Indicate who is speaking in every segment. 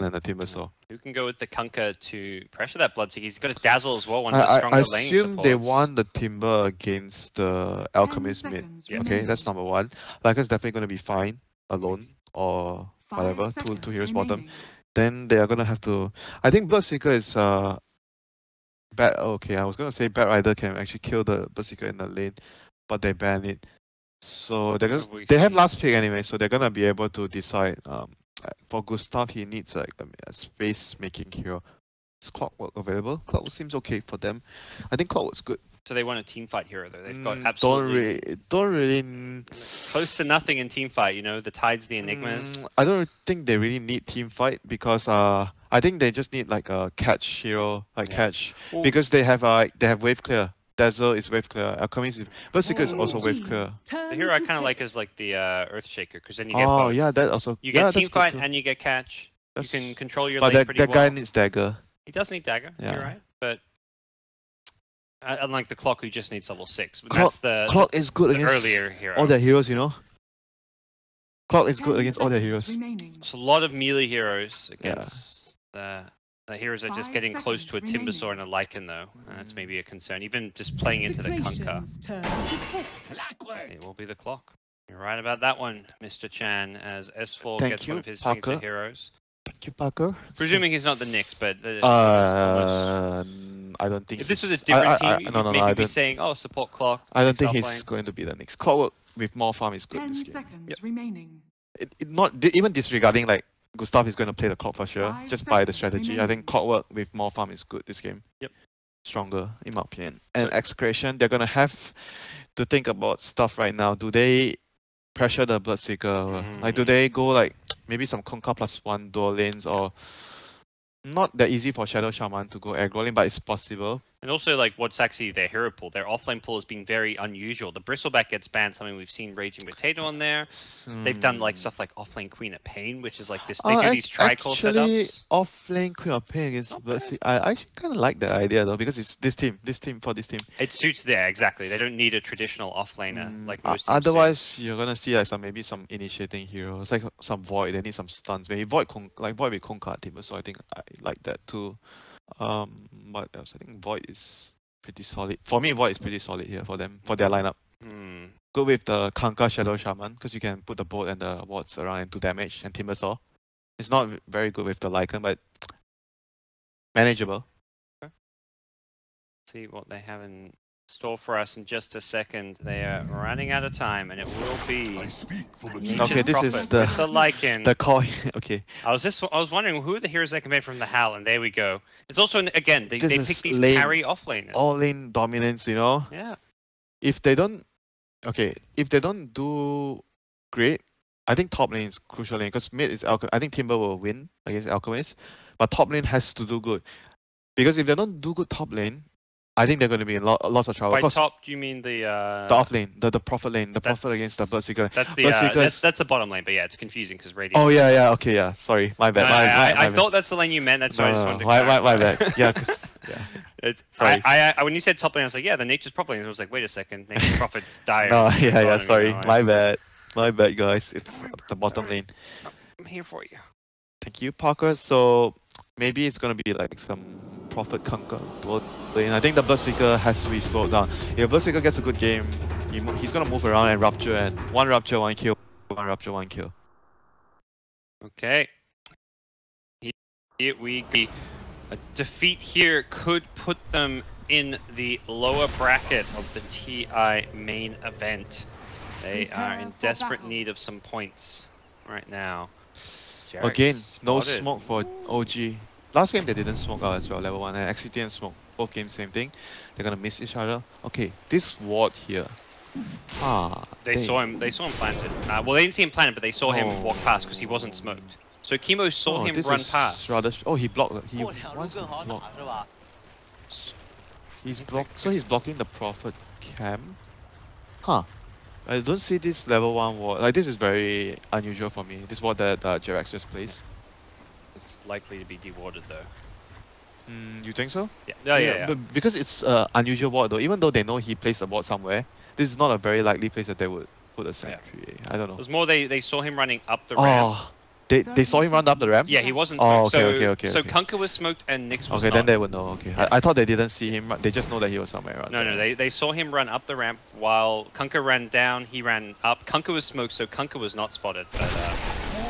Speaker 1: and the Timbersaw.
Speaker 2: Who can go with the Kunkka to pressure that Bloodseeker? He's got a Dazzle as well, one of the stronger lane supports.
Speaker 1: I assume they want the Timber against the Alchemist mid. Okay, that's number one. Lycan's definitely going to be fine alone or whatever, two heroes bottom. Then they are going to have to... I think Bloodseeker is... bad. Okay, I was going to say Bat Rider can actually kill the Bloodseeker in the lane, but they ban it. So they have last pick anyway, so they're going to be able to decide... for Gustav, he needs a space-making hero. Is Clockwork available? Clockwork seems okay for them. I think Clockwork's good.
Speaker 2: So they want a teamfight hero though. They've got absolutely...
Speaker 1: Don't really...
Speaker 2: Close to nothing in teamfight, you know, the Tides, the Enigmas.
Speaker 1: I don't think they really need teamfight because I think they just need like a catch hero, catch. Ooh. Because they have wave clear. Dazzle is wave clear. Alchemist is... Bloodseeker is also wave clear.
Speaker 2: The hero I kind of like is like the Earthshaker, because then you get
Speaker 1: both. Yeah, that also...
Speaker 2: You get teamfight and you get catch. You can control your lane pretty well.
Speaker 1: But that guy needs dagger.
Speaker 2: He does need dagger, you're right. But unlike the Clock, who just needs level 6.
Speaker 1: Clock is good against
Speaker 2: earlier hero.
Speaker 1: All their heroes, you know? Clock is good against all their heroes.
Speaker 2: It's a lot of melee heroes against the heroes are just getting close to a Timbersaw and a Lycan though. That's maybe a concern. Even just playing into the Kunkka. It will be the Clock. You're right about that one, Mr. Chan, as S4 gets one of his signature heroes.
Speaker 1: Thank you, Parker.
Speaker 2: Presuming he's not the Nyx, but...
Speaker 1: I don't think...
Speaker 2: If this was a different team, you'd maybe be saying, oh, support Clock.
Speaker 1: I don't think he's going to be the Nyx. Clockwork with more farm is good
Speaker 3: 10
Speaker 1: this game.
Speaker 3: seconds remaining.
Speaker 1: Even disregarding like Gustav is going to play the Clock for sure, just by the strategy. I think Clockwork with more farm is good this game.
Speaker 2: Yep.
Speaker 1: Stronger, in my opinion. And Execration, they're going to have to think about stuff right now. Do they pressure the Bloodseeker? Like, do they go like maybe some Kunkka +1 dual lanes, or not that easy for Shadow Shaman to go aggro lane, but it's possible.
Speaker 2: And also, like, what's actually their hero pool? Their offlane pool has been very unusual. The Bristleback gets banned, something we've seen Raging Potato on there. They've done like stuff like offlane Queen of Pain, which is like this. They do these tri-core setups.
Speaker 1: Offlane Queen of Pain against Bloodseeker. I actually kind of like that idea though, because it's this team.
Speaker 2: It suits there exactly. They don't need a traditional offlaner like most teams
Speaker 1: otherwise, you're gonna see like maybe some initiating heroes, like some Void. They need some stuns. Maybe Void with Kunkka team. So I think I like that too. What else? I think Void is pretty solid. For me, Void is pretty solid here for them, for their lineup. Good with the Kunkka Shadow Shaman, because you can put the bolt and the wards around and do damage, and Timbersaw. It's not very good with the Lycan, but manageable.
Speaker 2: Okay. See what they have in store for us in just a second. They are running out of time, and it will be...
Speaker 1: Okay, this is the
Speaker 2: Lycan.
Speaker 1: The call. Okay.
Speaker 2: I was wondering who are the heroes they can make from the HAL, and there we go. It's also again they pick these carry offlaners.
Speaker 1: All lane dominance, you know.
Speaker 2: Yeah.
Speaker 1: If they don't do great, I think top lane is crucial lane, because mid is I think Timber will win against Alchemist, but top lane has to do good, because if they don't do good top lane, I think they're going to be in lots of trouble.
Speaker 2: By top, do you mean the
Speaker 1: off lane, the Prophet lane, the Prophet against the Bloodseeker?
Speaker 2: That's the bottom lane, but yeah, it's confusing because Radiant.
Speaker 1: Oh yeah, okay, yeah. Sorry, my bad.
Speaker 2: I thought that's the lane you meant. That's why I just wanted to clarify.
Speaker 1: My bad. Yeah, sorry.
Speaker 2: When you said top lane, I was like, yeah, the Nature's Prophet lane. I was like, wait a second, Nature's Prophet's dire.
Speaker 1: No, yeah, sorry, my bad, guys. It's the bottom lane.
Speaker 2: I'm here for you.
Speaker 1: Thank you, Parker. So maybe it's gonna be like some Prophet Kunkka dual lane. I think the Bloodseeker has to be slowed down. If Bloodseeker gets a good game, he's gonna move around and rupture, and one rupture, one kill, one rupture, one kill.
Speaker 2: Okay. Here we go. A defeat here could put them in the lower bracket of the TI main event. They are in desperate need of some points right now.
Speaker 1: Again, no smoke for OG. Last game they didn't smoke out as well, level 1, and XCT and smoke. Both games same thing. They're gonna miss each other. Okay, this ward here.
Speaker 2: They saw him planted. Well, they didn't see him planted, but they saw him walk past because he wasn't smoked. So Chemo saw him run past.
Speaker 1: He blocked. He wants to block. He's blocked. So he's blocking the Prophet camp. I don't see this level 1 ward. Like, this is very unusual for me. This ward that Jerax just plays.
Speaker 2: It's likely to be dewarded though.
Speaker 1: You think so?
Speaker 2: Yeah.
Speaker 1: But because it's unusual ward though, even though they know he placed the ward somewhere, this is not a very likely place that they would put a sentry. I don't know.
Speaker 2: It was more they saw him running up the ramp.
Speaker 1: They saw him run up the ramp?
Speaker 2: Yeah, he wasn't
Speaker 1: Oh,
Speaker 2: smoked.
Speaker 1: okay.
Speaker 2: So Kunkka was smoked and Nyx was
Speaker 1: Okay,
Speaker 2: not.
Speaker 1: then they would know. Okay,
Speaker 2: Yeah.
Speaker 1: I thought they didn't see him. They just know that he was somewhere around.
Speaker 2: No, they saw him run up the ramp while Kunkka ran down. He ran up. Kunkka was smoked, so Kunkka was not spotted. But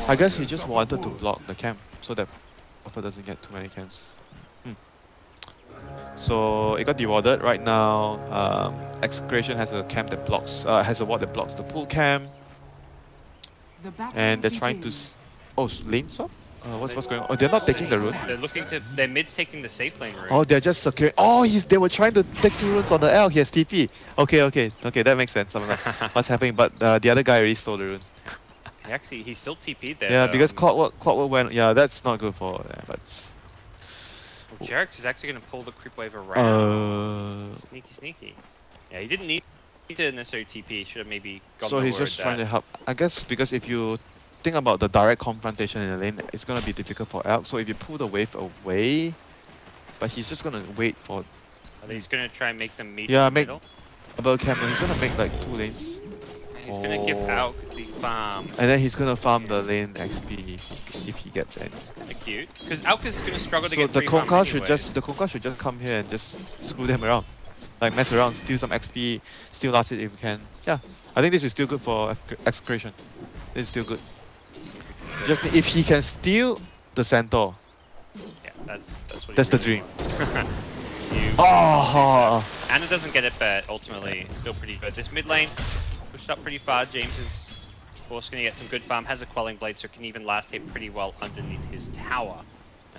Speaker 1: I guess he just wanted to block the camp so that Prophet doesn't get too many camps. So it got dewarded. Right now, Execration has a camp that blocks, has a ward that blocks the pool camp. And they're trying to. Oh, lane swap? What's going on? Oh, they're not taking the rune.
Speaker 2: they're looking to. Their mid's taking the safe lane rune.
Speaker 1: Oh, they're just securing. Oh, they were trying to take 2 runes on the L. He has TP. Okay, that makes sense. I'm like, what's happening? But the other guy already stole the rune.
Speaker 2: He still TP'd there.
Speaker 1: Yeah, because Clockwork went. Yeah, that's not good for. Yeah, but.
Speaker 2: Well, Jarex is actually going to pull the creep wave around. Sneaky. Yeah, he didn't need to necessarily TP. He should have maybe gone.
Speaker 1: So he's just trying to help. I guess because if you think about the direct confrontation in the lane, it's going to be difficult for Elk. So if you pull the wave away, but he's just going to wait for.
Speaker 2: He's going to try and make them meet.
Speaker 1: Yeah,
Speaker 2: in the middle.
Speaker 1: About Cameron. He's going to make like 2 lanes.
Speaker 2: He's going to give Elk the farm.
Speaker 1: And then he's going to farm the lane XP if he gets any.
Speaker 2: It's kind of cute. Because Elk is going to struggle to
Speaker 1: so
Speaker 2: get
Speaker 1: the
Speaker 2: free farm
Speaker 1: Konka should just come here and just screw them around. Like mess around, steal some XP, steal last hit if we can. Yeah, I think this is still good for Execration. This is still good. Just if he can steal the Centaur.
Speaker 2: Yeah, that's what
Speaker 1: that's the dream.
Speaker 2: Anna doesn't get it, but ultimately still pretty good. This mid lane pushed up pretty far. James is of course going to get some good farm. Has a quelling blade, so can even last hit pretty well underneath his tower.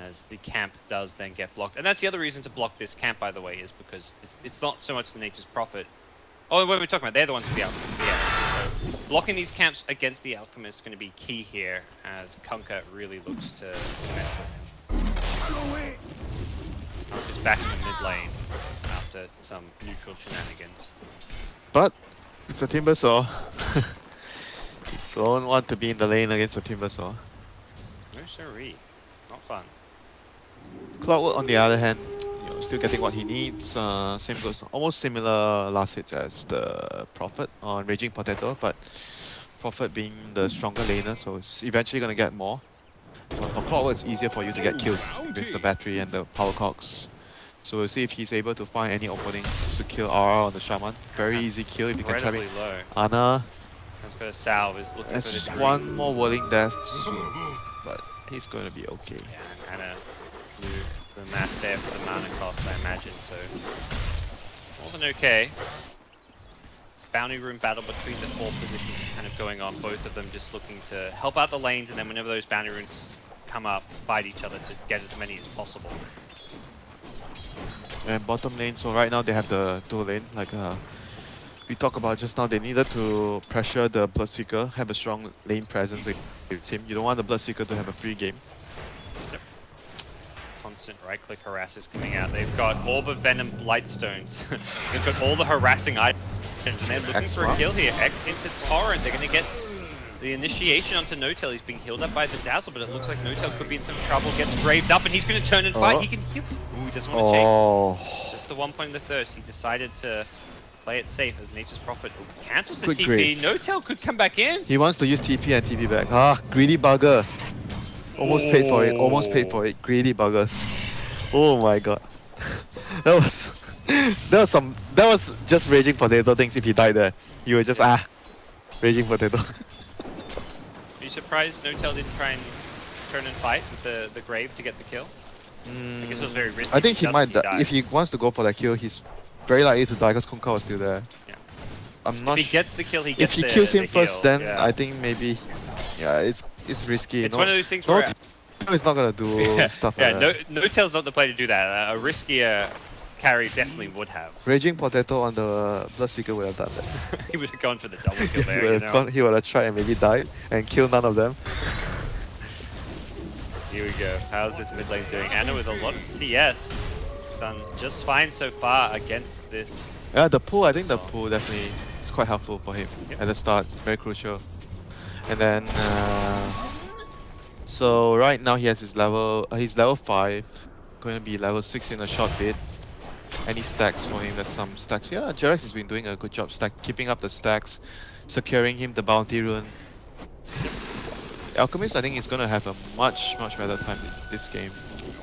Speaker 2: As the camp does then get blocked. And that's the other reason to block this camp, by the way, is because it's not so much the Nature's Prophet. Oh, what we're talking about, they're the ones with the Alchemist. Yeah. So blocking these camps against the Alchemist is going to be key here, as Kunkka really looks to mess with him. Kunkka's back in the mid lane after some neutral shenanigans.
Speaker 1: But it's a Timbersaw. Don't want to be in the lane against a Timbersaw.
Speaker 2: No siree. Not fun.
Speaker 1: Clockwork, on the other hand, still getting what he needs. Same goes, almost similar last hits as the Prophet on Raging Potato, but Prophet being the stronger laner, so it's eventually gonna get more. But for Clockwork, it's easier for you to get kills with the battery and the power cogs. So we'll see if he's able to find any openings to kill RR on the Shaman. Very easy kill if you can trap it.
Speaker 2: Low.
Speaker 1: Ana
Speaker 2: has got a salve. Is looking
Speaker 1: has
Speaker 2: for this
Speaker 1: just one more whirling death soon, but he's going to be okay.
Speaker 2: Yeah, kind of blew the math there for the mana cost, I imagine, so more than okay. Bounty room battle between the 4 positions is kind of going on, both of them just looking to help out the lanes, and then whenever those bounty runes come up, fight each other to get as many as possible.
Speaker 1: And bottom lane, so right now they have the dual lane, like we talked about just now, they needed to pressure the Bloodseeker, have a strong lane presence against him. You don't want the Bloodseeker to have a free game.
Speaker 2: Yep. Constant right-click harass is coming out. They've got Orb of Venom Blightstones. They've got all the harassing items, and they're looking for a kill here. X into Torrent, they're going to get the initiation onto Notel. He's being healed up by the Dazzle, but it looks like Notel could be in some trouble. Gets braved up, and he's going to turn and fight. He can heal. Ooh, he doesn't want to chase. Just the 1 point in the thirst. He decided to play it safe as Nature's Prophet cancels the TP.
Speaker 1: Grave.
Speaker 2: Notel could come back in.
Speaker 1: He wants to use TP and TP back. Ah, greedy bugger. Almost paid for it. Almost paid for it. Greedy buggers. Oh my god. that was just Raging Potato things. If he died there, you were just Raging Potato.
Speaker 2: Are you surprised Notel didn't try and turn and fight with the Grave to get the kill? I guess it was very risky.
Speaker 1: I think he might die. If he wants to go for that kill, he's very likely to die because Kunkka was still there.
Speaker 2: Yeah.
Speaker 1: I'm not.
Speaker 2: If he gets the kill, he gets
Speaker 1: If he kills him first,
Speaker 2: heal.
Speaker 1: then
Speaker 2: yeah.
Speaker 1: I think maybe, yeah, it's risky.
Speaker 2: It's one of those things where
Speaker 1: he's not gonna do stuff like that.
Speaker 2: Notel's not the player to do that. A riskier carry definitely would have.
Speaker 1: Raging Potato on the Bloodseeker would have done that.
Speaker 2: He would have gone for the double kill there.
Speaker 1: He would have tried and maybe died and killed none of them.
Speaker 2: Here we go. How's this mid lane doing? Anna with a lot of CS. Done just fine so far against this.
Speaker 1: Yeah, the pull, I think the pull definitely is quite helpful for him at the start. Very crucial. And then, so right now he has his level, he's level 5. Going to be level 6 in a short bit. Any stacks for him? There's some stacks. Yeah, Jarex has been doing a good job keeping up the stacks, securing him the bounty rune. Alchemist, I think, is going to have a much better time this game.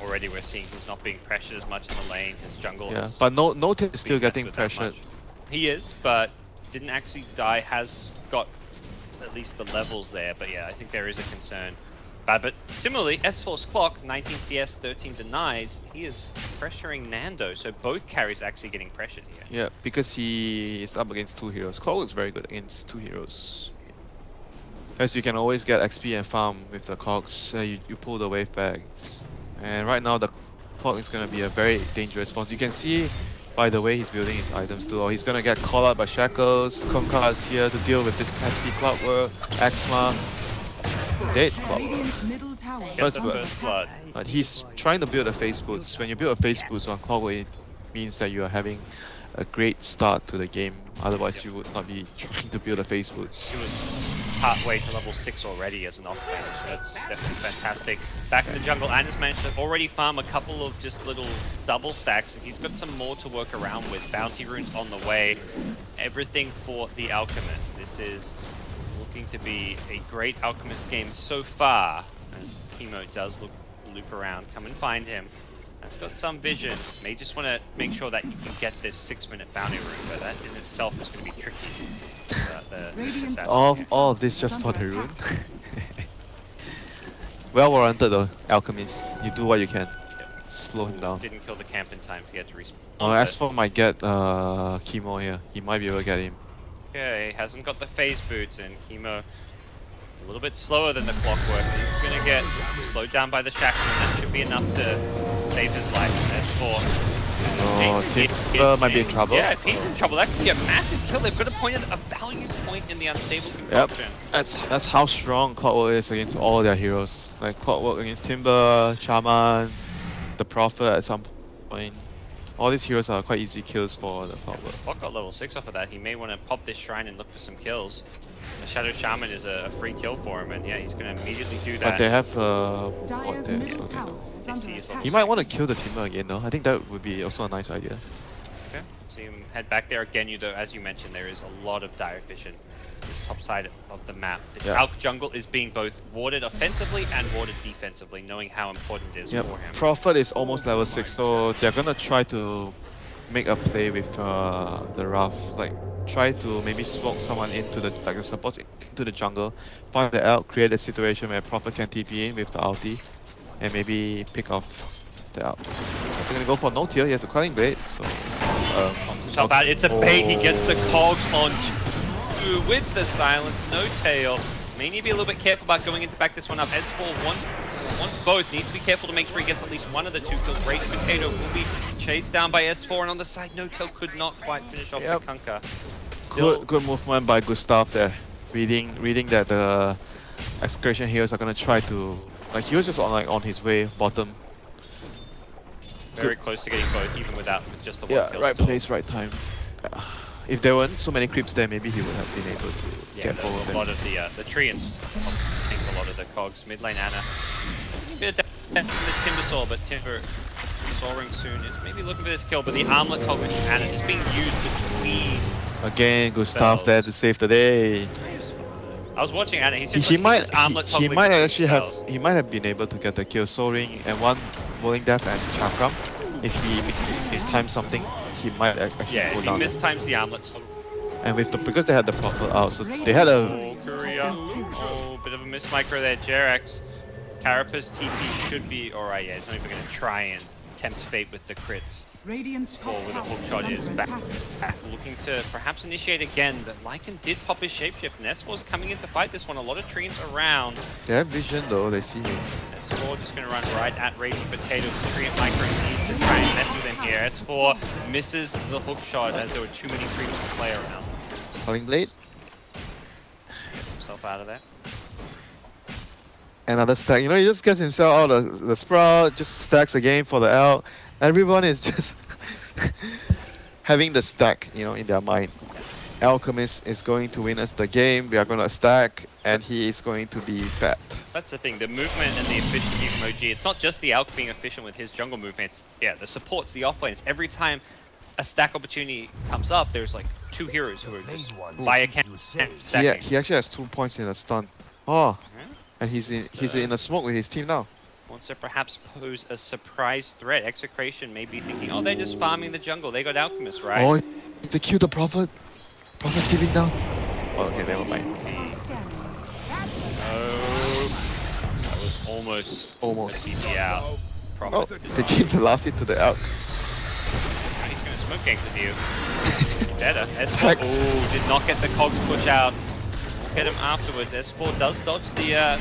Speaker 2: Already we're seeing he's not being pressured as much in the lane. His jungle has
Speaker 1: but Note is still getting pressured.
Speaker 2: He is, but didn't actually die. Has got at least the levels there. But yeah, I think there is a concern. But similarly, S4's Clock, 19 CS, 13 denies. He is pressuring Nando, so both carries actually getting pressured here.
Speaker 1: Yeah, because he is up against 2 heroes. Clock is very good against 2 heroes. As you can always get XP and farm with the cogs, you pull the wave back. And right now the Clock is going to be a very dangerous spot. You can see by the way he's building his items too, or he's going to get called out by Shackles. Konka is here to deal with this pesky Clockwork, Axma. Dead Clockwork.
Speaker 2: First blood.
Speaker 1: But he's trying to build a phase boost. When you build a phase boost on Clockwork, it means that you are having a great start to the game. Otherwise, you would not be trying to build a phase boost.
Speaker 2: He was partway to level 6 already as an off-laner, so that's definitely fantastic. Back in the jungle, and has managed to already farm a couple of just little double stacks, and he's got some more to work around with. Bounty runes on the way. Everything for the Alchemist. This is looking to be a great Alchemist game so far, as Chemo does loop around, come and find him. That's got some vision. May just want to make sure that you can get this 6-minute bounty rune, but that in itself is going to be tricky.
Speaker 1: All of this just for the rune. Well warranted though, Alchemist. You do what you can. Yep. Slow him down.
Speaker 2: Didn't kill the camp in time to get to respawn.
Speaker 1: S4 might get Chemo here. He might be able to get him.
Speaker 2: Okay, hasn't got the phase boots, and Chemo a little bit slower than the Clockwork. He's going to get slowed down by the Shackle, and that should be enough to save his life. And S4.
Speaker 1: Timber might be in trouble.
Speaker 2: Yeah, if he's in trouble, that could be a massive kill. They've got a value point in the unstable concoction.
Speaker 1: Yep. That's how strong Clockwork is against all their heroes. Like Clockwork against Timber, Shaman, the Prophet at some point. All these heroes are quite easy kills for the Clockwork.
Speaker 2: Clock got level 6 off of that. He may want to pop this shrine and look for some kills. The Shadow Shaman is a free kill for him, and yeah, he's going to immediately do that.
Speaker 1: But they have what there, so he might want to kill the Timber again though. I think that would be also a nice idea.
Speaker 2: Okay, see him head back there again. Though, as you mentioned, there is a lot of dire vision. This top side of the map. This Alch jungle is being both warded offensively and warded defensively, knowing how important it is for him.
Speaker 1: Prophet is almost level 6, so they're gonna try to make a play with the Wrath. Like try to maybe smoke someone into the the supports into the jungle, find the Elk, create a situation where Prophet can TP in with the ulti, and maybe pick off the Elk. They're gonna go for no tier. He has a Quelling Blade, so
Speaker 2: top out. It's a bait. He gets the cogs on with the silence, no tail. May need to be a little bit careful about going into back this one up. S4 wants both, needs to be careful to make sure he gets at least one of the 2 kills. Raging Potato will be chased down by S4, and on the side, No Tail could not quite finish off the Kunkka.
Speaker 1: Good movement by Gustav there. Reading that the Execration heroes are gonna try to, like, he was just on his way bottom.
Speaker 2: Very close to getting both, even with just the one kill.
Speaker 1: Yeah, right place, right time. If there weren't so many creeps there, maybe he would have been able to get forward.
Speaker 2: A lot of the treants take a lot of the cogs. Mid lane Ana. A bit of damage from this Timbersaw, but Timber soaring soon is maybe looking for this kill, but the armlet tog with Ana is being used between.
Speaker 1: Again, Gustav there to save the day.
Speaker 2: I was watching Ana. He's just
Speaker 1: he might have been able to get the kill. Soaring and one Rolling Death and Chakram. If he mistimed something, he might actually go down.
Speaker 2: Yeah, he mistimes the armlet.
Speaker 1: And with because they had the Prophet out, so they had a...
Speaker 2: bit of a miss micro there, Jerax. Carapace TP should be alright, yeah, he's not even going to try and tempt fate with the crits. Or with a hook shot is back, looking to perhaps initiate again, but Lycan did pop his shapeshift. S4's coming in to fight this one, a lot of treants around.
Speaker 1: They have vision though, they see him.
Speaker 2: S4 just going to run right at Raging Potato. Treant Micro needs to try and mess with him here. S4 misses the hook shot as there were too many creeps to play around.
Speaker 1: Calling Blade.
Speaker 2: Gets himself out of there.
Speaker 1: Another stack. You know, he just gets himself out of the Sprout, just stacks again for the L. Everyone is just having the stack, you know, in their mind. Alchemist is going to win us the game, we are going to stack, and he is going to be fat.
Speaker 2: That's the thing, the movement and the efficiency of Emoji, it's not just the Alch being efficient with his jungle movements, the supports, the offlanes. Every time a stack opportunity comes up, there's like 2 heroes who are just by a camp stacking.
Speaker 1: Yeah, he actually has 2 points in a stun. Oh. And he's in a smoke with his team now.
Speaker 2: Wants to perhaps pose a surprise threat. Execration may be thinking, oh, they're just farming the jungle. They got Alchemist, right?
Speaker 1: Oh, they killed the Prophet. Prophet's living down. Oh, okay, never mind.
Speaker 2: Oh, that was almost a CT out. Prophet
Speaker 1: They gave the last hit to the Elk.
Speaker 2: And he's going to smoke gank with you. Better. S4, oh, did not get the cogs push out. We'll get him afterwards. S4 does dodge the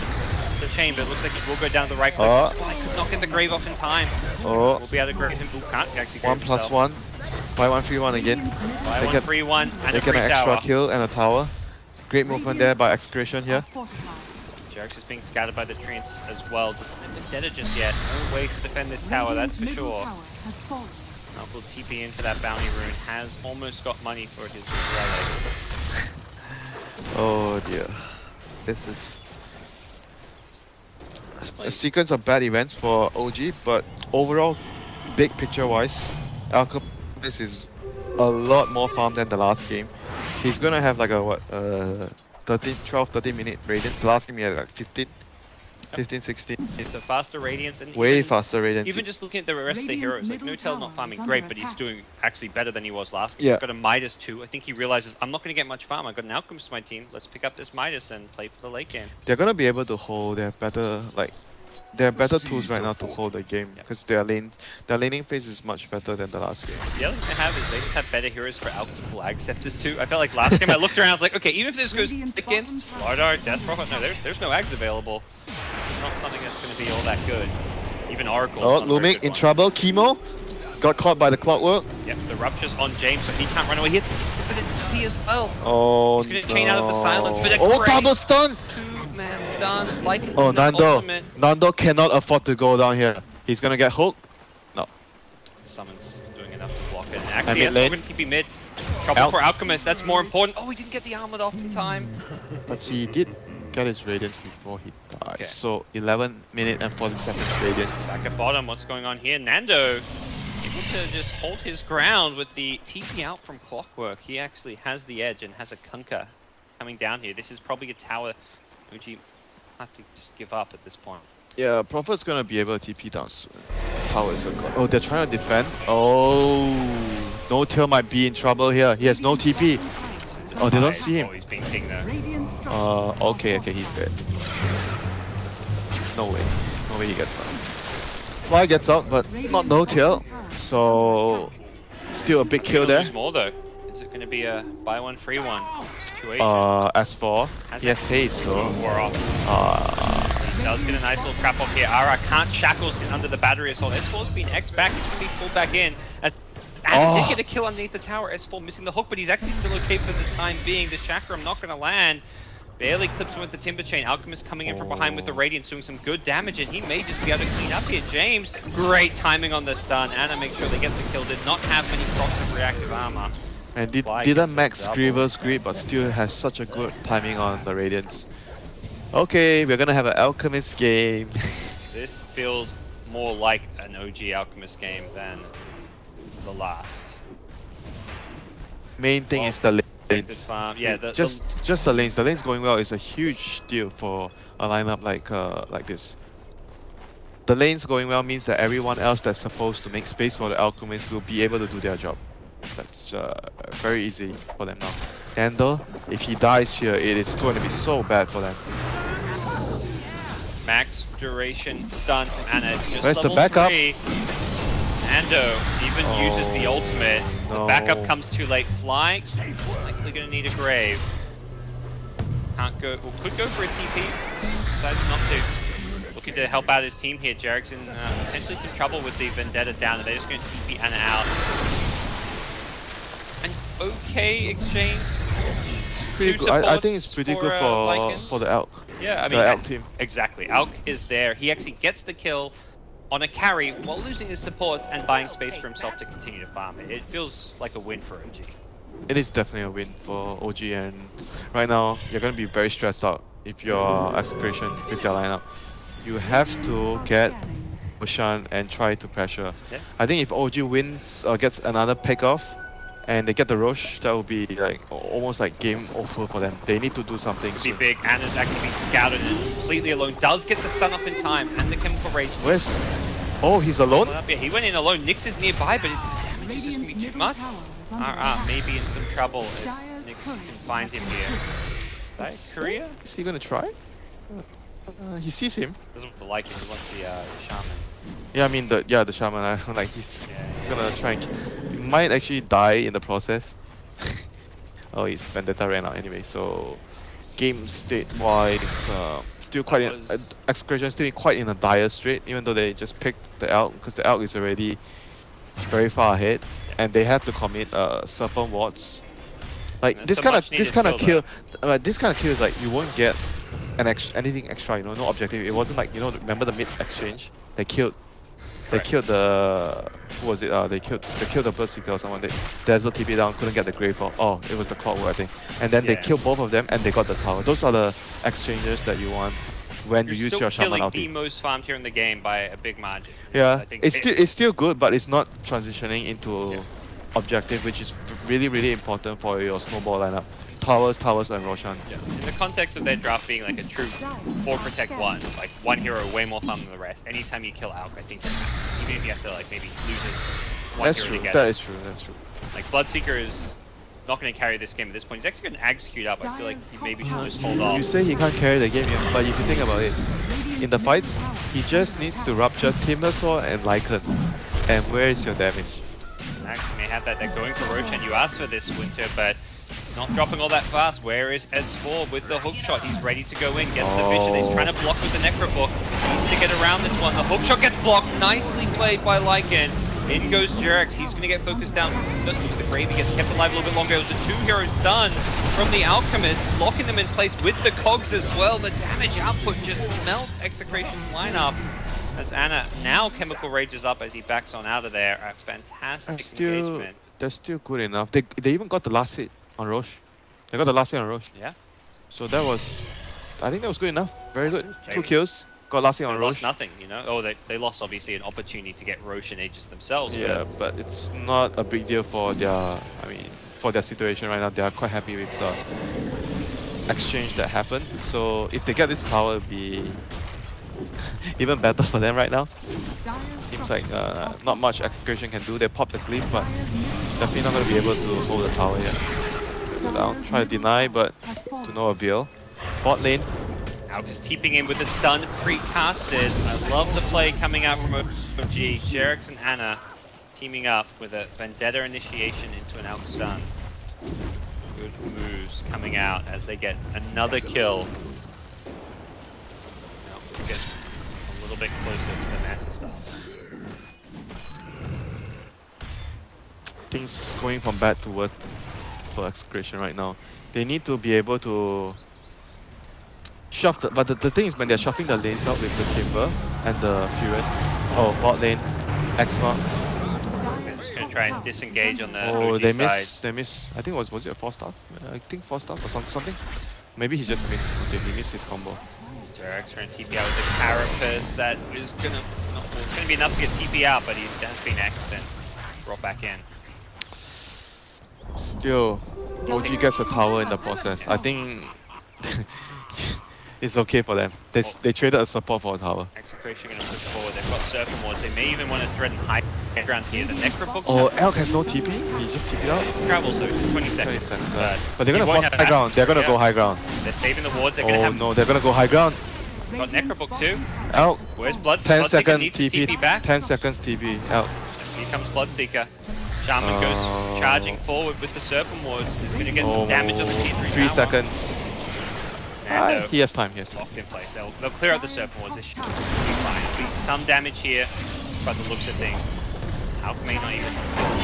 Speaker 2: chain, but it looks like it will go down the right click. Could not get the grave off in time. We'll be able to grave him, but can't actually grave
Speaker 1: 1+1. Buy 1-3-1 again.
Speaker 2: Buy 1-3-1 and
Speaker 1: they
Speaker 2: a
Speaker 1: get
Speaker 2: free
Speaker 1: an
Speaker 2: tower.
Speaker 1: extra kill and a tower. Great movement there by Execration here.
Speaker 2: Jarex is being scattered by the treants as well. Just Vendetta just yet. No way to defend this tower, that's for sure. Now will TP into that bounty rune. Has almost got money for his relic.
Speaker 1: Oh dear. This is a sequence of bad events for OG, but overall, big picture wise, Alchemist is a lot more farm than the last game. He's gonna have like a what 13 minute radiance. The last game he had like 15, 16.
Speaker 2: It's a faster radiance and
Speaker 1: way faster radiance.
Speaker 2: Even just looking at the rest of the heroes, like Notel's not farming great, but he's doing actually better than he was last game. He's got a Midas 2. I think he realizes, I'm not going to get much farm. I've got an Alchemist to my team. Let's pick up this Midas and play for the late game.
Speaker 1: They're gonna be able to hold. They have better tools right now to hold the game because their laning phase is much better than the last game.
Speaker 2: The other thing they have is they just have better heroes for Alch to pull Ag Scepters too. I felt like last game I looked around, I was like, okay, even if this goes again, Slardar, Death Prophet, no, there's no Ags available. It's not something that's going to be all that good. Even Oracle.
Speaker 1: Oh, Lumik in trouble. Chemo got caught by the clockwork.
Speaker 2: Yep, the rupture's on James, so he can't run away. He hit but it's T as well.
Speaker 1: Oh,
Speaker 2: he's going to chain out of the silence, but
Speaker 1: double stun!
Speaker 2: Two-man stun, like
Speaker 1: Nando cannot afford to go down here. He's going to get hooked. No.
Speaker 2: Summons doing enough to block it. And actually, yes, we're going to keep him mid. Trouble for Alchemist, that's more important. Oh, he didn't get the armor off in time.
Speaker 1: But he did get his radiance before he died. Okay. So 11 minutes and 40 seconds radiance.
Speaker 2: Back at bottom, what's going on here? Nando able to just hold his ground with the TP out from Clockwork. He actually has the edge and has a Kunkka coming down here. This is probably a tower OG have to just give up at this point.
Speaker 1: Yeah, Prophet's gonna be able to TP down soon. This tower is oh, they're trying to defend. Oh, Notel might be in trouble here. He has no TP. Oh, they don't see him.
Speaker 2: Oh, he's being pinged though.
Speaker 1: Okay, he's dead. No way he gets out. Fly gets out, but not Notel. So, still a big kill there.
Speaker 2: More though. Is it going to be a buy one free one situation?
Speaker 1: S4. He has haste, so.
Speaker 2: War off. He does get a nice little trap off here. Ara can't shackles in under the battery assault. S4's been X back. He's going to be pulled back in. And he did get a kill underneath the tower. S4 missing the hook, but he's actually still okay for the time being. The chakram not going to land. Barely clips him with the Timber Chain. Alchemist coming in from behind with the Radiance, doing some good damage, and he may just be able to clean up here. James, great timing on the stun. Anna makes sure they get the kill. Did not have many procs of reactive armor.
Speaker 1: And didn't max Grievous Grip, but still has such a good timing on the Radiance. Okay, we're gonna have an Alchemist game.
Speaker 2: This feels more like an OG Alchemist game than the last.
Speaker 1: Main thing is the lanes.
Speaker 2: Yeah,
Speaker 1: just the lanes. The lanes going well is a huge deal for a lineup like this. The lanes going well means that everyone else that's supposed to make space for the Alchemist will be able to do their job. That's very easy for them now. Nando, if he dies here, it is going to be so bad for them.
Speaker 2: Max duration stun from Anna.
Speaker 1: Where's the backup?
Speaker 2: Nando even uses the ultimate. The backup comes too late. Fly, likely going to need a grave. Can't go, or could go for a TP. Decides not to. Looking to help out his team here. Jarek's in potentially some trouble with the Vendetta down, and they're just going to TP Anna out. An okay exchange.
Speaker 1: Pretty good. I think it's pretty good for the Elk.
Speaker 2: Yeah, I mean,
Speaker 1: the Elk team.
Speaker 2: Exactly. Elk is there. He actually gets the kill on a carry while losing his support and buying space for himself to continue to farm it. It feels like a win for OG.
Speaker 1: It is definitely a win for OG, and right now you're going to be very stressed out if you're Execration with their lineup. You have to get Bushan and try to pressure. Yeah. I think if OG wins or gets another pick off, and they get the Roche, that would be like almost like game over for them. They need to do something.
Speaker 2: Be big. Anna's actually being scouted and completely alone. Does get the stun up in time and the chemical rage.
Speaker 1: Where's... Oh, he's alone?
Speaker 2: Yeah, he went in alone. Nyx is nearby, but the damage is just going to be too much. Maybe in some trouble if Nyx can find him here. Is that Korea?
Speaker 1: Is he going to try? He sees him.
Speaker 2: Doesn't like it. He wants the shaman.
Speaker 1: Yeah, I mean the shaman. Like he's gonna try and he might actually die in the process. Oh, his Vendetta ran out anyway. So game state wise, still quite in Execration still quite in a dire strait. Even though they just picked the Elk because the Elk is already very far ahead, and they have to commit Serpent Wards. Like this kind of kill is like you won't get anything extra, you know, no objective. It wasn't like, you know, remember the mid exchange? They killed the, who was it? They killed the Bloodseeker or someone. Dazzle TP down, couldn't get the Grave. Oh, it was the Clockwork, I think. And then they killed both of them and they got the tower. Those are the exchanges that you want when you use your Shaman ulti.
Speaker 2: The most farmed here in the game by a big margin.
Speaker 1: Yeah, I think it's still good, but it's not transitioning into objective, which is really important for your snowball lineup. Towers, and Roshan.
Speaker 2: Yeah. In the context of their draft being like a true 4 protect 1, like one hero way more farm than the rest. Anytime you kill Alk, I think even if you have to like maybe lose it, one hero together.
Speaker 1: That is true.
Speaker 2: Like Bloodseeker is not going to carry this game at this point. He's actually going to execute up. I feel like he maybe should just hold off.
Speaker 1: You say he can't carry the game, yeah, but if you think about it, in the fights, he just needs to rupture Timbersaw and Lycan. And where is your damage?
Speaker 2: Actually may have that they're going for Roche, and you asked for this, Winter, but it's not dropping all that fast. Where is S4 with the hook shot? He's ready to go in, gets the vision. He's trying to block with the Necrobook. Needs to get around this one. The hook shot gets blocked. Nicely played by Lycan. In goes Jerax. He's going to get focused down. The Gravy gets kept alive a little bit longer. It was the 2 heroes done from the Alchemist, locking them in place with the cogs as well. The damage output just melts Execration's lineup. As Anna now chemical rages up as he backs on out of there. A fantastic engagement.
Speaker 1: They're still good enough. They even got the last hit on Roche. They got the last hit on Roche.
Speaker 2: Yeah.
Speaker 1: So that was, I think that was good enough. Very good. 2 kills. Got last hit on Roche.
Speaker 2: Lost nothing, you know. Oh, they lost obviously an opportunity to get Roche and Aegis themselves.
Speaker 1: Yeah, but it's not a big deal for their, for their situation right now. They are quite happy with the exchange that happened. So if they get this tower, it'll be even better for them right now. Seems like not much Execration can do. They pop the Glyph, but definitely not going to be able to hold the tower yet. Down, try to deny, but to no avail. Bot lane.
Speaker 2: Alk is TPing in with the stun pre-casted. I love the play coming out from OG. Jerax and Anna teaming up with a Vendetta initiation into an Alk stun. Good moves coming out as they get another kill. Get a little bit closer to the Manta stuff.
Speaker 1: Things going from bad to worse for Execration right now. They need to be able to shove the, but the thing is when they're shuffling the lanes out with the Timber and the Fury, bot lane, X-Mark.
Speaker 2: Just gonna try and disengage on the
Speaker 1: OG
Speaker 2: they
Speaker 1: miss. I think was it a 4-star? I think 4-star or something. Maybe he just missed. Okay, he missed his combo.
Speaker 2: Jerax trying to TP out with the Carapace. That is gonna, it's gonna be enough to get TP out, but he has been X'd and brought back in.
Speaker 1: Still, OG gets a tower in the process. I think it's okay for them. They traded a support for a tower.
Speaker 2: Execration gonna push forward. They've got Serpent Wards. They may even want to threaten high ground here. The Necrobook.
Speaker 1: Oh, Elk has no TP. He just TP out.
Speaker 2: Travel, so 20 seconds.
Speaker 1: But they're gonna force high ground. They're gonna go high ground.
Speaker 2: They're saving the wards. They're gonna have.
Speaker 1: No, they're gonna go high ground.
Speaker 2: Got Necrobook too.
Speaker 1: Elk.
Speaker 2: Where's Blood?
Speaker 1: 10 seconds
Speaker 2: TP back.
Speaker 1: 10 seconds TP. Elk.
Speaker 2: Here comes Bloodseeker. Shaman goes charging forward with the Serpent Wards. He's going to get some damage on the T3
Speaker 1: 3 seconds. He has time, yes.
Speaker 2: Locked in place. They'll clear out the Serpent Wards. This should be fine. Be some damage here by the looks of things. Alk may not even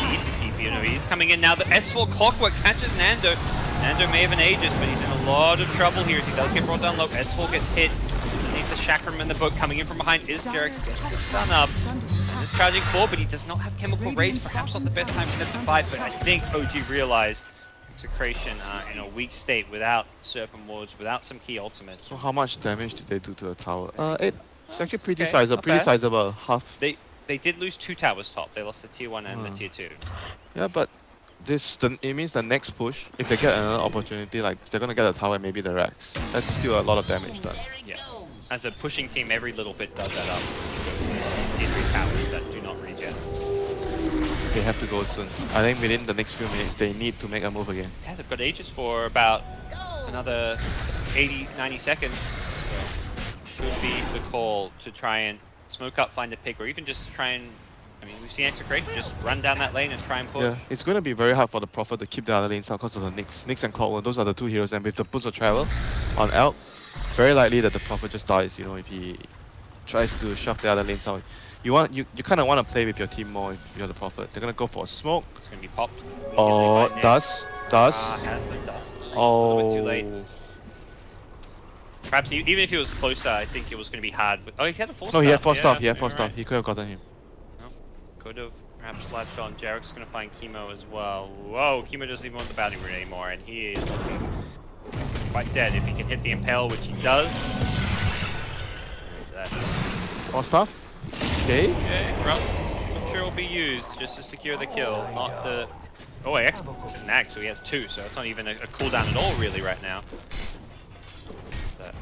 Speaker 2: need the TP. You know, he's coming in now. The S4 Clockwork catches Nando. Nando may have an Aegis, but he's in a lot of trouble here as he does get brought down low. S4 gets hit. Underneath the Chakram and the boat coming in from behind is Jerax. Gets the stun up. And is charging forward, but he does not have Chemical Rage. Perhaps not the best time for them to fight, but I think OG realized Execration in a weak state without Serpent Wards, without some key ultimates.
Speaker 1: So how much damage did they do to the tower? It's actually pretty sizable, half.
Speaker 2: They did lose 2 towers top. They lost the tier 1 and the tier 2.
Speaker 1: Yeah, but it means the next push, if they get another opportunity, like they're gonna get a tower and maybe the Rex. That's still a lot of damage done.
Speaker 2: Yeah. As a pushing team, every little bit does that up. Tier 3 towers that do not regen.
Speaker 1: They have to go soon. I think within the next few minutes, they need to make a move again.
Speaker 2: Yeah, they've got Aegis for about another 80, 90 seconds. So should be the call to try and smoke up, find a pick, or even just try and, I mean, we've seen Execration just run down that lane and try and push.
Speaker 1: Yeah, it's going to be very hard for the Prophet to keep the other lanes out because of the Nyx. Nyx and Clockwork, those are the two heroes, and with the boost of travel on Elk, it's very likely that the Prophet just dies, you know, if he tries to shove the other lanes out. You kind of want to play with your team more if you're the Prophet. They're going to go for a smoke.
Speaker 2: It's going to be popped.
Speaker 1: Oh, dust.
Speaker 2: Has the dust.
Speaker 1: Oh.
Speaker 2: A little bit too late. Perhaps even if he was closer, I think it was going to be hard. But, oh, he had a 4-star.
Speaker 1: No, he had 4-star. He had
Speaker 2: you're
Speaker 1: 4-star.
Speaker 2: right.
Speaker 1: He could have gotten him.
Speaker 2: No, could have perhaps latched on. Jarek's going to find Chemo as well. Whoa, Chemo doesn't even want the bounty rune anymore, and he is looking quite dead. If he can hit the Impale, which he does.
Speaker 1: 4-star? Okay.
Speaker 2: Okay, Rupture will be used just to secure the kill, not the... Oh, X is an Axe, so he has 2, so it's not even a cooldown at all really right now. That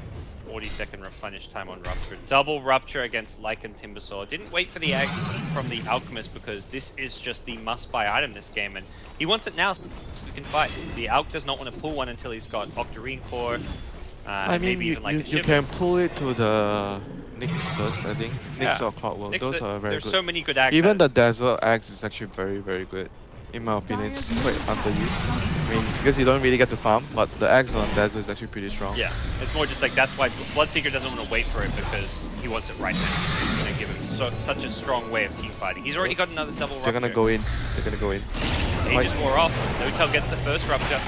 Speaker 2: 40-second replenish time on Rupture. Double Rupture against Lycan Timbersaw. Didn't wait for the Axe from the Alchemist because this is just the must-buy item this game, and he wants it now so he can fight. The Alch does not want to pull one until he's got Octarine Core.
Speaker 1: I mean,
Speaker 2: maybe even like
Speaker 1: you can pull it to the Nyx first, I think. Nyx or Clockwork,
Speaker 2: Nyx,
Speaker 1: those are very
Speaker 2: there's
Speaker 1: good.
Speaker 2: so many good axes.
Speaker 1: Even the Desert Axe is actually very, very good. In my opinion, it's quite underused. I mean, because you don't really get to farm, but the Axe on Desert is actually pretty strong.
Speaker 2: Yeah, it's more just like that's why Bloodseeker doesn't want to wait for it because he wants it right now. He's going to give him such a strong way of team fighting. He's already got another double Rupture.
Speaker 1: They're going to go in. They're going to go in.
Speaker 2: Aegis wore off. No-Tail gets the first Rupture.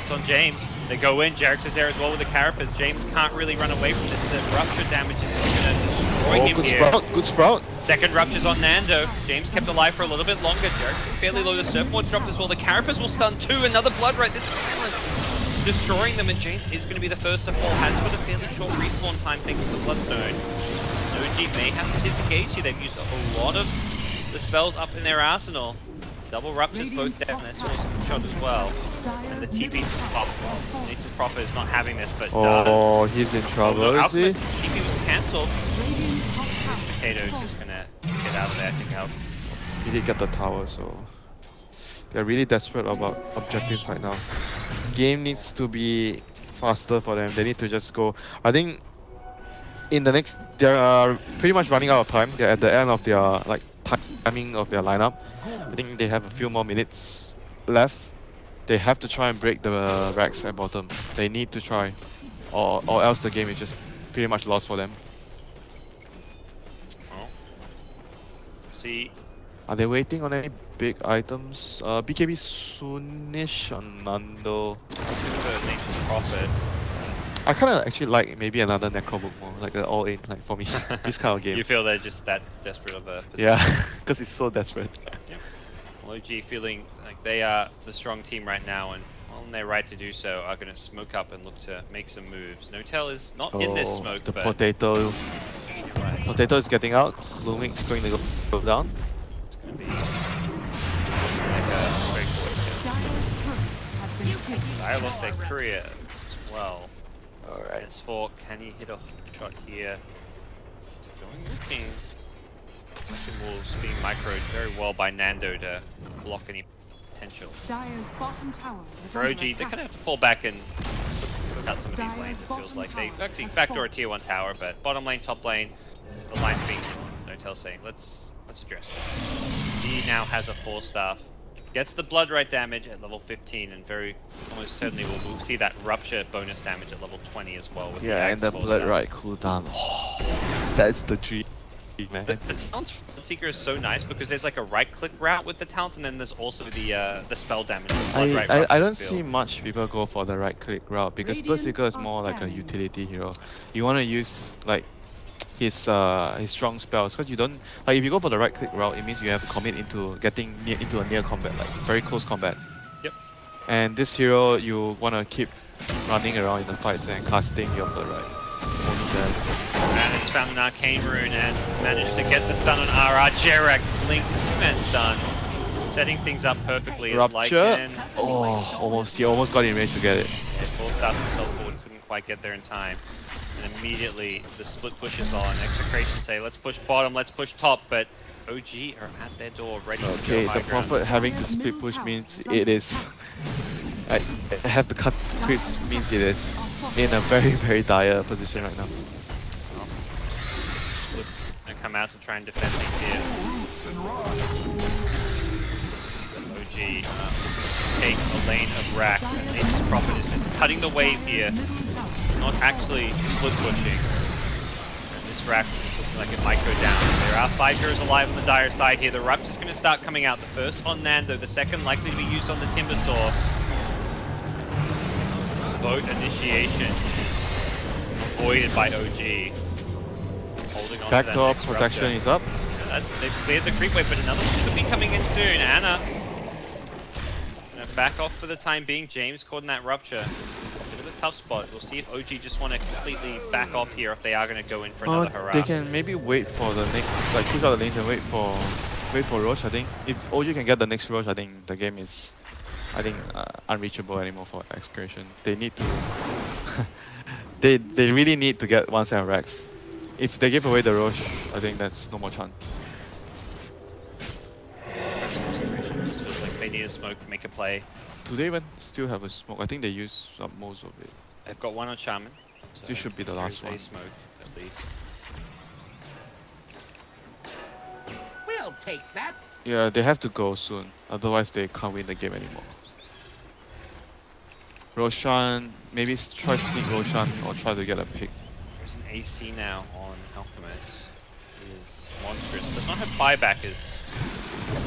Speaker 2: It's on James. They go in. Jarex is there as well with the Carapace. James can't really run away from this. The Rupture damage is going to destroy him
Speaker 1: good
Speaker 2: here.
Speaker 1: Sprout, good Sprout.
Speaker 2: Second Rupture's on Nando. James kept alive for a little bit longer. Jarex fairly low. The Surfboard's dropped as well. The Carapace will stun too. Another Blood Right. This silence destroying them, and James is going to be the first to fall. Has got a fairly short respawn time thanks to the Bloodstone. OG may have to disengage here. They've used a lot of the spells up in their arsenal. Double Ruptures both down. That's awesome shot as well. And the TP pop. Nature's Prophet is not having this, but
Speaker 1: oh, he's in trouble, is he?
Speaker 2: TP was cancelled. Potato's just gonna get out of there, I think. Out.
Speaker 1: He did get the tower, so they're really desperate about objectives right now. Game needs to be faster for them. They need to just go. I think in the next, they're pretty much running out of time. They're at the end of their timing of their lineup. I think they have a few more minutes left. They have to try and break the Rex at bottom. They need to try, or else the game is just pretty much lost for them.
Speaker 2: Oh. See.
Speaker 1: Are they waiting on any big items? BKB soonish on Nando.
Speaker 2: Nature's Prophet.
Speaker 1: I kind of actually like maybe another Necro book more, like an all-in, like for me, this kind of game.
Speaker 2: You feel they're just that desperate of a position?
Speaker 1: Yeah, because it's so desperate.
Speaker 2: Yep. Well, OG feeling like they are the strong team right now, and on their right to do so, are going to smoke up and look to make some moves. No-Tail is not in this smoke,
Speaker 1: the
Speaker 2: but
Speaker 1: potato.
Speaker 2: Right.
Speaker 1: Potato is getting out. Blooming is going to go down.
Speaker 2: It's going to be like a very quick kill. I lost their courier as well.
Speaker 1: Alright.
Speaker 2: S4, can he hit a shot here? It's looking. Wolves being microed very well by Nando to block any potential.
Speaker 3: Dire's bottom tower is
Speaker 2: For OG, they're going to have to fall back and look out some of these lanes, it feels like. They actually backdoor a tier 1 tower, but bottom lane, top lane, the line being No-Tail saying, let's address this. He now has a 4-star. Gets the blood right damage at level 15, and very almost certainly we'll see that Rupture bonus damage at level 20 as well. With
Speaker 1: Yeah, and the blood right cooldown. Oh, that's the dream, man.
Speaker 2: The talents for Bloodseeker is so nice because there's like a right-click route with the talents, and then there's also the spell damage.
Speaker 1: I don't see much people go for the right-click route because Bloodseeker is more like a utility hero. You want to use like his strong spells, because you don't like if you go for the right click route, it means you have to commit into getting into a near combat, like very close combat.
Speaker 2: Yep.
Speaker 1: And this hero you want to keep running around in the fights and casting your blood right.
Speaker 2: And it's found an arcane rune and managed to get the stun on RR. Jarex blink 2-man stun. setting things up perfectly. It's
Speaker 1: Rupture.
Speaker 2: Lycan.
Speaker 1: Oh, he almost got in range to get it.
Speaker 2: Yeah, forced out himself forward, couldn't quite get there in time. And immediately the split push is on. Execration say, let's push bottom, let's push top, but OG are at their door, ready to
Speaker 1: Okay,
Speaker 2: go high
Speaker 1: the
Speaker 2: ground.
Speaker 1: Prophet having to split push means it is... I have to cut creeps means it is in a very, very dire position right now.
Speaker 2: And come out to try and defend things here. OG take a lane of Rack, and Nature's Prophet is just cutting the wave here, not actually split pushing. And this Rack is looking like it might go down. There are 5 heroes alive on the dire side here. The Rupture's going to start coming out. The first on Nando, the second likely to be used on the Timbersaw. Boat initiation is avoided by OG. Holding on
Speaker 1: Backdoor
Speaker 2: to that
Speaker 1: protection is up.
Speaker 2: They've cleared the creep wave, but another one could be coming in soon. Anna gonna back off for the time being. James caught in that Rupture. Bit of a tough spot. We'll see if OG just want to completely back off here, if they are going to go in for another hurrah.
Speaker 1: They can maybe wait for the next, like push out the lanes and wait for Roche. I think if OG can get the next Roche, I think the game is, unreachable anymore for Execration. They need to, they really need to get one set of racks. If they give away the Roche, I think that's no more chance.
Speaker 2: Just feels like they need a smoke to make a play.
Speaker 1: Do they even still have a smoke? I think they use up most of it.
Speaker 2: They've got one on Shaman. So
Speaker 1: This should be the last
Speaker 2: there's
Speaker 1: one.
Speaker 2: a smoke, at least.
Speaker 4: We'll take that.
Speaker 1: Yeah, they have to go soon. Otherwise, they can't win the game anymore. Roshan, maybe try sneak Roshan or try to get a pick.
Speaker 2: There's an AC now on Alchemist. He is monstrous. Does not have buybackers.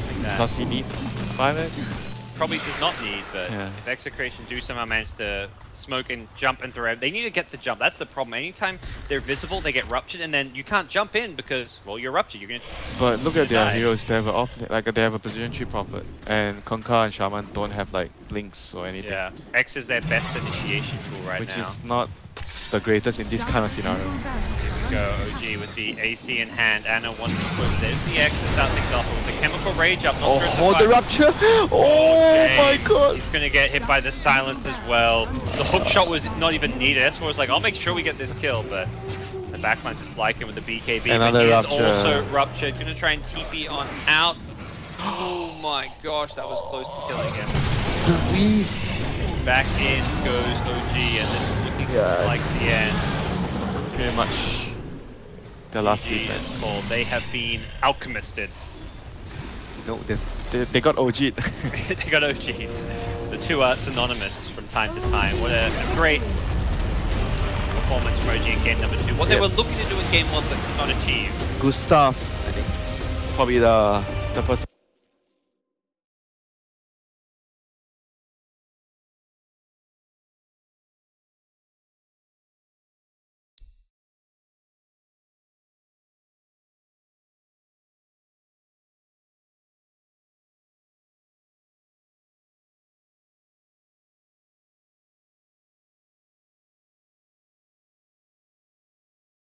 Speaker 2: Like that.
Speaker 1: Does he need 5x?
Speaker 2: Probably does not need, but
Speaker 1: Yeah.
Speaker 2: if Execration do somehow manage to smoke and jump and throw, they need to get the jump. That's the problem. Anytime they're visible, they get ruptured, and then you can't jump in because, well, you're ruptured. You're gonna.
Speaker 1: But look at their
Speaker 2: die.
Speaker 1: heroes. They have a they have a position 3 Prophet, and Conquer and Shaman don't have like blinks or anything,
Speaker 2: Yeah, X is their best initiation tool right
Speaker 1: which
Speaker 2: now.
Speaker 1: is not the greatest in this kind of scenario.
Speaker 2: Go OG with the AC in hand. Anna wants to push. There's the X to start things off with the chemical rage up.
Speaker 1: Oh, hold the Rupture! Oh my god!
Speaker 2: He's gonna get hit by the silence as well. The hook shot was not even needed. That's why I was like, I'll make sure we get this kill, but the backline just like him with the BKB.
Speaker 1: Another
Speaker 2: but he is
Speaker 1: Rupture.
Speaker 2: also ruptured. Gonna try and TP on out. Oh my gosh, that was close to killing him.
Speaker 1: The weave!
Speaker 2: Back in goes OG, and this is looking
Speaker 1: Yes.
Speaker 2: like the end.
Speaker 1: Pretty much the last
Speaker 2: GG
Speaker 1: defense.
Speaker 2: is called. They have been alchemisted.
Speaker 1: No, they got OG'd.
Speaker 2: They got OG. The two are synonymous from time to time. What a great performance from OG in game number 2. What they were looking to do in game 1 but could not achieve.
Speaker 1: Gustav, I think, it's probably the person